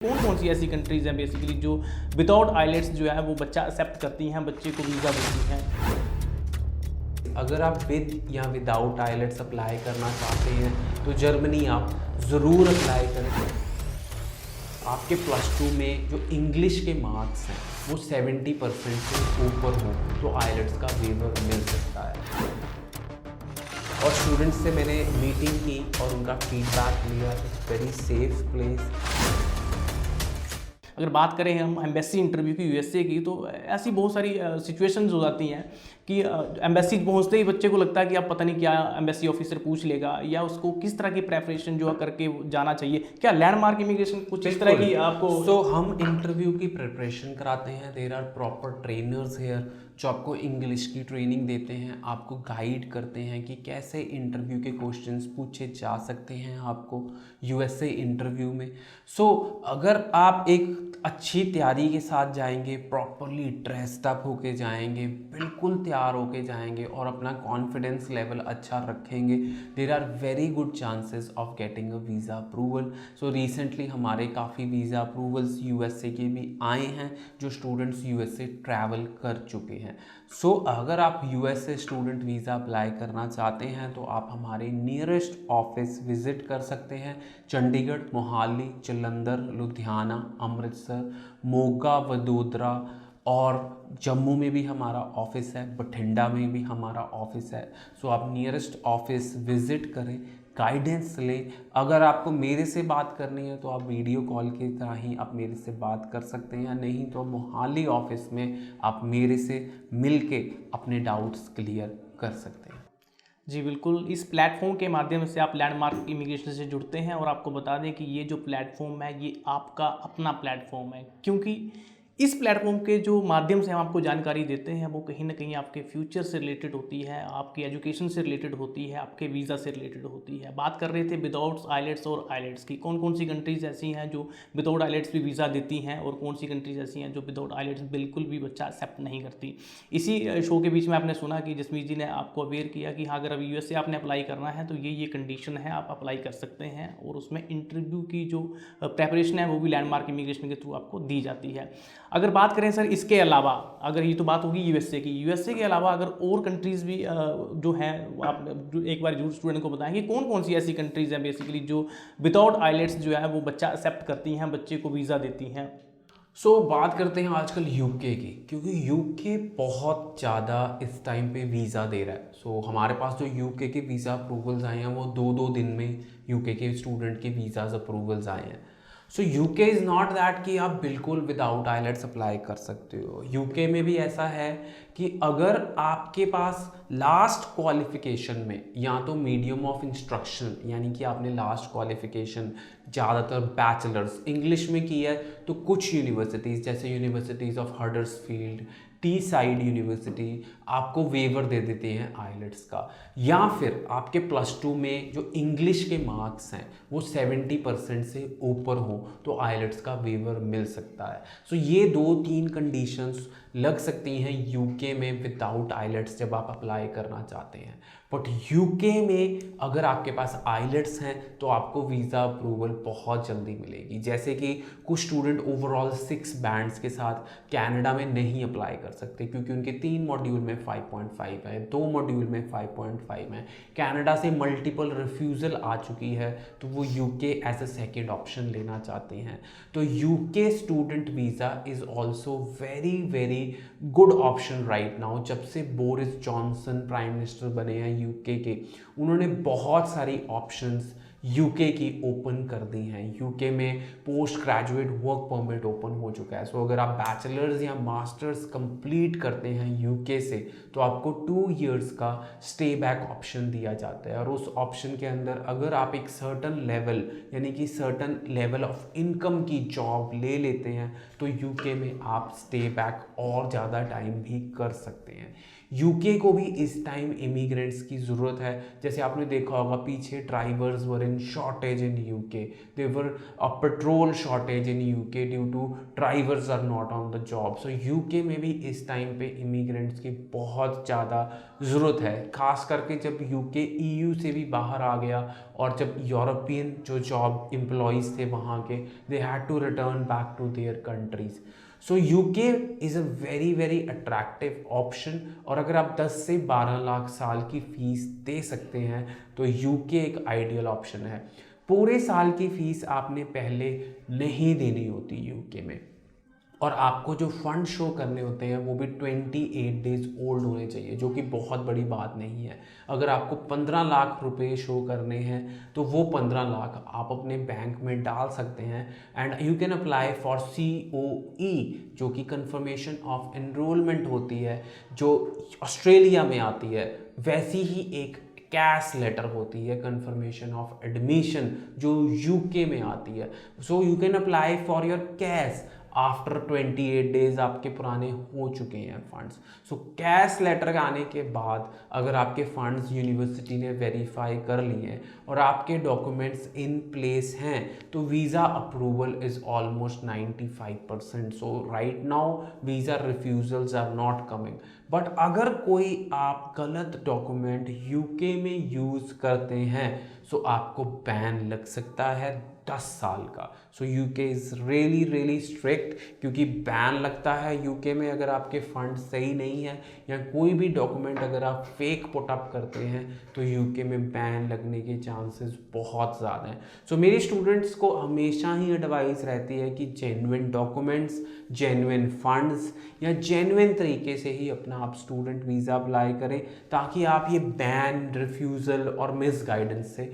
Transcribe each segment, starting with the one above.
कौन कौन सी ऐसी कंट्रीज़ हैं बेसिकली जो विदाउट आइलेट्स जो है वो बच्चा एक्सेप्ट करती हैं, बच्चे को वीज़ा देती हैं। अगर आप विद या विदाउट आइलेट्स अप्लाई करना चाहते हैं तो जर्मनी आप ज़रूर अप्लाई करें। आपके +2 में जो इंग्लिश के मार्क्स हैं वो 70% से ऊपर हो तो आइलेट्स का वेवर मिल सकता है। और स्टूडेंट्स से मैंने मीटिंग की और उनका फीडबैक लिया। It's very safe place. अगर बात करें हम एम्बेसी इंटरव्यू की यूएसए की, तो ऐसी बहुत सारी सिचुएशंस हो जाती हैं कि एम्बेसी पहुंचते ही बच्चे को लगता है कि आप पता नहीं क्या एम्बेसी ऑफिसर पूछ लेगा, या उसको किस तरह की प्रेपरेशन जो है करके जाना चाहिए। क्या लैंडमार्क इमिग्रेशन कुछ इस तरह की आपको हम इंटरव्यू की प्रिपरेशन कराते हैं। There are proper trainers here जो आपको इंग्लिश की ट्रेनिंग देते हैं, आपको गाइड करते हैं कि कैसे इंटरव्यू के क्वेश्चंस पूछे जा सकते हैं आपको यूएसए इंटरव्यू में। अगर आप एक अच्छी तैयारी के साथ जाएंगे, प्रॉपरली ड्रेस्ड अप होके जाएंगे, बिल्कुल तैयार होके जाएंगे और अपना कॉन्फिडेंस लेवल अच्छा रखेंगे, there are very good chances of getting a visa approval. Recently हमारे काफ़ी वीज़ा अप्रूवल्स यूएसए के भी आए हैं जो स्टूडेंट्स यूएसए ट्रैवल कर चुके हैं। अगर आप यूएसए स्टूडेंट वीज़ा अप्लाई करना चाहते हैं तो आप हमारे नियरेस्ट ऑफिस विज़िट कर सकते हैं। चंडीगढ़, मोहाली, जालंधर, लुधियाना, अमृतसर, मोगा, वडोदरा और जम्मू में भी हमारा ऑफिस है, बठिंडा में भी हमारा ऑफिस है। आप नियरेस्ट ऑफिस विज़िट करें, गाइडेंस लें। अगर आपको मेरे से बात करनी है तो आप वीडियो कॉल की तरह ही आप मेरे से बात कर सकते हैं, नहीं तो मोहाली ऑफिस में आप मेरे से मिल के अपने डाउट्स क्लियर कर सकते हैं। जी बिल्कुल, इस प्लेटफॉर्म के माध्यम से आप लैंडमार्क इमिग्रेशन से जुड़ते हैं। और आपको बता दें कि ये जो प्लेटफॉर्म है ये आपका अपना प्लेटफॉर्म है, क्योंकि इस प्लेटफॉर्म के जो माध्यम से हम आपको जानकारी देते हैं वो कहीं ना कहीं आपके फ्यूचर से रिलेटेड होती है, आपकी एजुकेशन से रिलेटेड होती है, आपके वीज़ा से रिलेटेड होती है। बात कर रहे थे विदाउट आइलेट्स और आइलेट्स की, कौन कौन सी कंट्रीज़ ऐसी हैं जो विदाउट आइलेट्स भी वीज़ा देती हैं और कौन सी कंट्रीज़ ऐसी हैं जो विदाउट आइलेट्स बिल्कुल भी बच्चा एक्सेप्ट नहीं करती। इसी शो के बीच में आपने सुना कि जसमीत जी ने आपको अवेयर किया कि हाँ, अगर अभी यूएसए आपने अप्लाई करना है तो ये कंडीशन है, आप अप्लाई कर सकते हैं। और उसमें इंटरव्यू की जो प्रेपरेशन है वो भी लैंडमार्क इमिग्रेशन के थ्रू आपको दी जाती है। अगर बात करें सर इसके अलावा, अगर ये तो बात होगी यूएसए की, यूएसए के अलावा अगर और कंट्रीज़ भी जो हैं आप एक बार जरूर स्टूडेंट को बताएं कि कौन कौन सी ऐसी कंट्रीज़ हैं बेसिकली जो विदाउट आइलेट्स जो है वो बच्चा एक्सेप्ट करती हैं, बच्चे को वीज़ा देती हैं। बात करते हैं आजकल यूके की, क्योंकि यूके बहुत ज़्यादा इस टाइम पे वीज़ा दे रहा है। हमारे पास जो यूके के वीज़ा अप्रूवल्स आए हैं वो 2-2 दिन में यूके के स्टूडेंट के वीज़ाज अप्रूवल्स आए हैं। यूके इज़ नॉट दैट कि आप बिल्कुल विदाउट आइलेट्स अप्लाई कर सकते हो। यूके में भी ऐसा है कि अगर आपके पास लास्ट क्वालिफिकेशन में या तो मीडियम ऑफ इंस्ट्रक्शन, यानी कि आपने लास्ट क्वालिफिकेशन ज़्यादातर बैचलर्स इंग्लिश में की है, तो कुछ यूनिवर्सिटीज़ जैसे universities of Huddersfield, T side university आपको वेवर दे देते हैं आइलेट्स का। या फिर आपके +2 में जो इंग्लिश के मार्क्स हैं वो 70% से ऊपर हो तो आइलेट्स का वेवर मिल सकता है। ये 2-3 कंडीशंस लग सकती हैं यूके में विदाउट आइलेट्स जब आप अप्लाई करना चाहते हैं। बट यूके में अगर आपके पास आइलेट्स हैं तो आपको वीज़ा अप्रूवल बहुत जल्दी मिलेगी। जैसे कि कुछ स्टूडेंट ओवरऑल 6 बैंड्स के साथ कनाडा में नहीं अप्लाई कर सकते क्योंकि उनके 3 मॉड्यूल में 5.5 है, 2 मॉड्यूल में 5.5 है। कनाडा से मल्टीपल रिफ्यूज़ल आ चुकी है तो वो UK as a second option लेना चाहते हैं। तो UK student visa is also very very good option right now. जब से बोरिस जॉनसन प्राइम मिनिस्टर बने हैं यूके के, उन्होंने बहुत सारी ऑप्शंस यूके की ओपन कर दी हैं। यूके में post graduate work permit open हो चुका है। अगर आप बैचलर्स या मास्टर्स कंप्लीट करते हैं यूके से तो आपको 2 इयर्स का स्टे बैक ऑप्शन दिया जाता है। और उस ऑप्शन के अंदर अगर आप एक सर्टन लेवल यानी कि सर्टन लेवल ऑफ इनकम की जॉब ले लेते हैं तो यूके में आप स्टे बैक और ज़्यादा टाइम भी कर सकते हैं। यूके को भी इस टाइम इमिग्रेंट्स की ज़रूरत है। जैसे आपने देखा होगा पीछे drivers were in shortage in UK, there were a petrol shortage in UK due to drivers are not on the job. So UK में भी इस टाइम पे इमिग्रेंट्स की बहुत ज़्यादा ज़रूरत है, खास करके जब यूके ईयू से भी बाहर आ गया और जब यूरोपियन जो जॉब एम्प्लॉयज़ थे वहाँ के, they had to return back to their countries. So UK is a very very attractive option. और अगर आप 10 से 12 लाख साल की फ़ीस दे सकते हैं तो यूके एक आइडियल ऑप्शन है। पूरे साल की फ़ीस आपने पहले नहीं देनी होती यूके में, और आपको जो फंड शो करने होते हैं वो भी 28 डेज़ ओल्ड होने चाहिए, जो कि बहुत बड़ी बात नहीं है। अगर आपको 15 लाख रुपए शो करने हैं तो वो 15 लाख आप अपने बैंक में डाल सकते हैं and you can apply for COE, जो कि कंफर्मेशन ऑफ एनरोलमेंट होती है, जो ऑस्ट्रेलिया में आती है। वैसी ही एक कैश लेटर होती है कंफर्मेशन ऑफ एडमिशन जो यूके में आती है। So you can apply for your cash after 28 days आपके पुराने हो चुके हैं फंड्स। सो कैश लेटर आने के बाद अगर आपके फंड्स यूनिवर्सिटी ने वेरीफाई कर लिए हैं और आपके डॉक्यूमेंट्स इन प्लेस हैं तो visa approval is almost 95%। So right now visa refusals are not coming. But अगर कोई आप गलत डॉक्यूमेंट यूके में यूज़ करते हैं सो आपको बैन लग सकता है 10 साल का। सो UK is really really strict, क्योंकि बैन लगता है यूके में अगर आपके फंड सही नहीं है या कोई भी डॉक्यूमेंट अगर आप फेक पुटअप करते हैं तो यूके में बैन लगने के चांसेस बहुत ज़्यादा हैं। सो मेरे स्टूडेंट्स को हमेशा ही एडवाइस रहती है कि जेन्युइन डॉक्यूमेंट्स, जेन्युइन फंड्स या जेन्युइन तरीके से ही अपना आप स्टूडेंट वीज़ा अप्लाई करें, ताकि आप ये बैन, रिफ्यूज़ल और मिस गाइडेंस से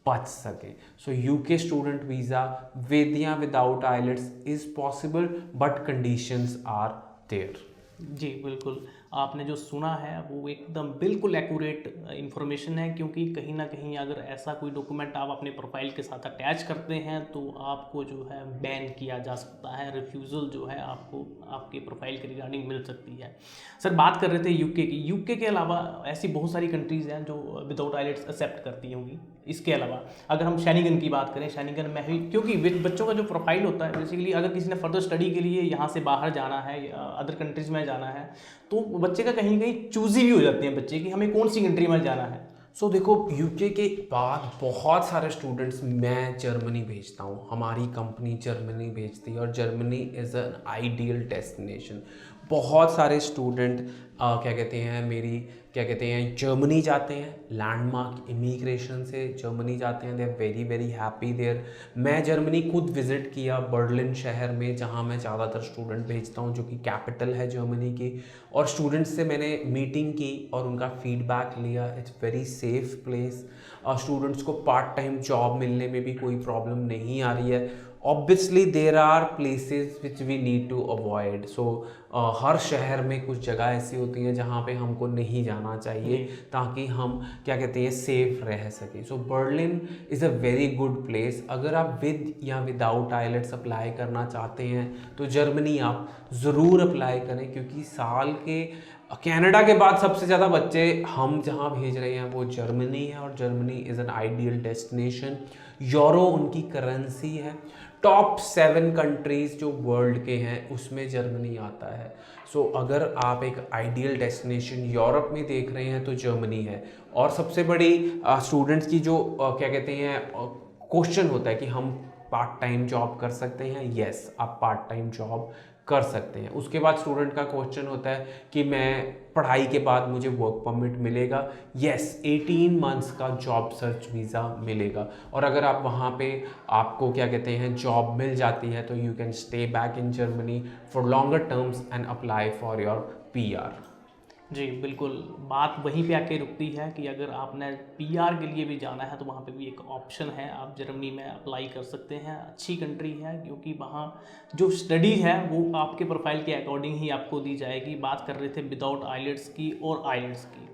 बच सकें। So UK student visa with या without IELTS is possible, but conditions are there. जी बिल्कुल, आपने जो सुना है वो एकदम बिल्कुल एक्यूरेट इन्फॉर्मेशन है, क्योंकि कहीं ना कहीं अगर ऐसा कोई डॉक्यूमेंट आप अपने प्रोफाइल के साथ अटैच करते हैं तो आपको जो है बैन किया जा सकता है, रिफ्यूज़ल जो है आपको आपके प्रोफाइल के रिगार्डिंग मिल सकती है। सर बात कर रहे थे यूके की, यूके के अलावा ऐसी बहुत सारी कंट्रीज़ हैं जो विदाउट आइलेट्स एक्सेप्ट करती होंगी। इसके अलावा अगर हम शेनिगन की बात करें, शेनिगन में भी, क्योंकि बच्चों का जो प्रोफाइल होता है बेसिकली, अगर किसी ने फर्दर स्टडी के लिए यहाँ से बाहर जाना है, अदर कंट्रीज़ में जाना है, तो बच्चे का कहीं कहीं चूजी भी हो जाती है बच्चे की हमें कौन सी कंट्री में जाना है। सो देखो, यूके के बाद बहुत सारे स्टूडेंट्स मैं जर्मनी भेजता हूँ, हमारी कंपनी जर्मनी भेजती है और Germany is an ideal destination. बहुत सारे स्टूडेंट क्या कहते हैं जर्मनी जाते हैं, लैंडमार्क इमिग्रेशन से जर्मनी जाते हैं, they are very very happy there. मैं जर्मनी खुद विज़िट किया बर्लिन शहर में, जहाँ मैं ज़्यादातर स्टूडेंट भेजता हूँ, जो कि कैपिटल है जर्मनी की, और स्टूडेंट्स से मैंने मीटिंग की और उनका फीडबैक लिया। इट्स वेरी सेफ प्लेस, और स्टूडेंट्स को पार्ट टाइम जॉब मिलने में भी कोई प्रॉब्लम नहीं आ रही है। Obviously there are places which we need to avoid. So हर शहर में कुछ जगह ऐसी होती हैं जहाँ पे हमको नहीं जाना चाहिए, ताकि हम क्या कहते हैं सेफ रह सकें। So Berlin is a very good place. अगर आप विद या विदाउट आइलेट्स अप्लाई करना चाहते हैं तो जर्मनी आप ज़रूर अप्लाई करें, क्योंकि साल के कनाडा के बाद सबसे ज़्यादा बच्चे हम जहाँ भेज रहे हैं वो जर्मनी है, और Germany is an ideal destination. Euro उनकी करेंसी है। टॉप 7 कंट्रीज़ जो वर्ल्ड के हैं उसमें जर्मनी आता है। सो अगर आप एक आइडियल डेस्टिनेशन यूरोप में देख रहे हैं तो जर्मनी है। और सबसे बड़ी स्टूडेंट्स की जो क्या कहते हैं क्वेश्चन होता है कि हम पार्ट टाइम जॉब कर सकते हैं। येस, आप पार्ट टाइम जॉब कर सकते हैं। उसके बाद स्टूडेंट का क्वेश्चन होता है कि मैं पढ़ाई के बाद मुझे वर्क परमिट मिलेगा। येस, 18 मंथ्स का जॉब सर्च वीज़ा मिलेगा, और अगर आप वहाँ पे आपको क्या कहते हैं जॉब मिल जाती है तो you can stay back in Germany for longer terms and apply for your PR। जी बिल्कुल, बात वहीं पे आके रुकती है कि अगर आपने PR के लिए भी जाना है तो वहाँ पे भी एक ऑप्शन है, आप जर्मनी में अप्लाई कर सकते हैं। अच्छी कंट्री है, क्योंकि वहाँ जो स्टडी है वो आपके प्रोफाइल के अकॉर्डिंग ही आपको दी जाएगी। बात कर रहे थे विदाउट आइलेट्स की और आइलेट्स की।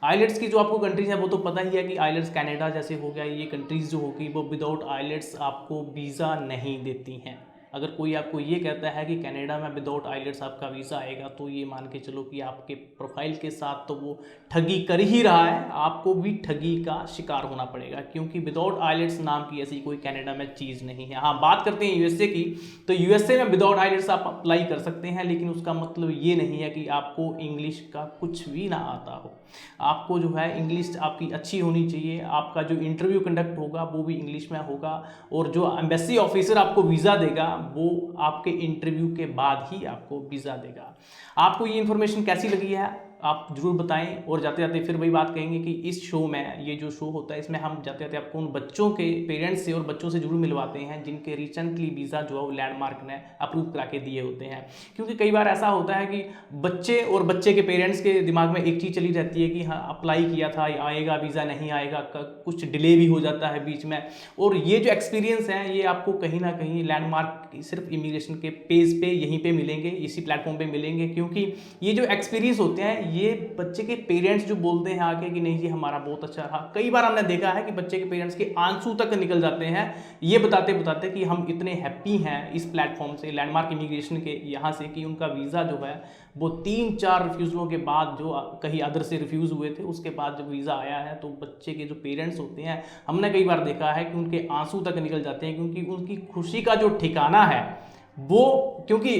आइलेट्स की जो आपको कंट्रीज है वो तो पता ही है कि आइलेट्स कनाडा जैसे हो गया, ये कंट्रीज़ जो होगी वो विदाउट आइलेट्स आपको वीज़ा नहीं देती हैं। अगर कोई आपको ये कहता है कि कनाडा में विदाउट आइलेट्स आपका वीज़ा आएगा, तो ये मान के चलो कि आपके प्रोफाइल के साथ तो वो ठगी कर ही रहा है, आपको भी ठगी का शिकार होना पड़ेगा, क्योंकि विदाउट आइलेट्स नाम की ऐसी कोई कनाडा में चीज़ नहीं है। हाँ, बात करते हैं यूएसए की, तो यूएसए में विदाउट आइलेट्स आप अप्लाई कर सकते हैं, लेकिन उसका मतलब ये नहीं है कि आपको इंग्लिश का कुछ भी ना आता हो। आपको जो है इंग्लिश आपकी अच्छी होनी चाहिए, आपका जो इंटरव्यू कंडक्ट होगा वो भी इंग्लिश में होगा, और जो एम्बेसी ऑफिसर आपको वीज़ा देगा वो आपके इंटरव्यू के बाद ही आपको वीज़ा देगा। आपको ये इन्फॉर्मेशन कैसी लगी है आप ज़रूर बताएं, और जाते जाते फिर वही बात कहेंगे कि इस शो में, ये जो शो होता है इसमें हम जाते जाते आपको उन बच्चों के पेरेंट्स से और बच्चों से जरूर मिलवाते हैं जिनके रिसेंटली वीज़ा जो है वो लैंडमार्क ने अप्रूव करा के दिए होते हैं। क्योंकि कई बार ऐसा होता है कि बच्चे और बच्चे के पेरेंट्स के दिमाग में एक चीज़ चली रहती है कि हाँ अप्लाई किया था, आएगा वीज़ा, नहीं आएगा, कुछ डिले भी हो जाता है बीच में। और ये जो एक्सपीरियंस है ये आपको कहीं ना कहीं लैंडमार्क सिर्फ इमिग्रेशन के पेज पे यहीं पे मिलेंगे, इसी प्लेटफॉर्म पे मिलेंगे, क्योंकि ये जो एक्सपीरियंस होते हैं ये बच्चे के पेरेंट्स जो बोलते हैं आके कि नहीं जी हमारा बहुत अच्छा रहा। कई बार हमने देखा है कि बच्चे के पेरेंट्स के आंसू तक निकल जाते हैं ये बताते बताते कि हम इतने हैप्पी हैं इस प्लेटफॉर्म से, लैंडमार्क इमिग्रेशन के यहाँ से, कि उनका वीज़ा जो है वो 3-4 रिफ्यूज़लों के बाद, जो कहीं अदर से रिफ्यूज़ हुए थे, उसके बाद जब वीज़ा आया है तो बच्चे के जो पेरेंट्स होते हैं हमने कई बार देखा है कि उनके आंसू तक निकल जाते हैं, क्योंकि उनकी खुशी का जो ठिकाना है वो, क्योंकि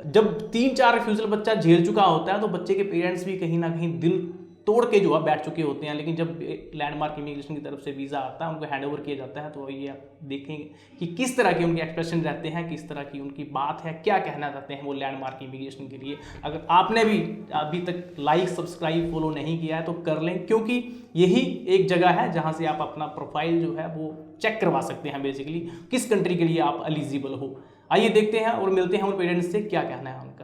जब 3-4 रिफ्यूज़ल बच्चा झेल चुका होता है तो बच्चे के पेरेंट्स भी कहीं ना कहीं दिल तोड़ के जो है बैठ चुके होते हैं। लेकिन जब लैंडमार्क इमिग्रेशन की तरफ से वीज़ा आता है, उनको हैंड ओवर किया जाता है, तो ये आप देखेंगे कि किस तरह के उनके एक्सप्रेशन रहते हैं, किस तरह की उनकी बात है, क्या कहना चाहते हैं वो लैंडमार्क इमिग्रेशन के लिए। अगर आपने भी अभी तक लाइक, सब्सक्राइब, फॉलो नहीं किया है तो कर लें, क्योंकि यही एक जगह है जहाँ से आप अपना प्रोफाइल जो है वो चेक करवा सकते हैं, बेसिकली किस कंट्री के लिए आप एलिजिबल हो। आइए देखते हैं और मिलते हैं उन पेरेंट्स से, क्या कहना है उनका।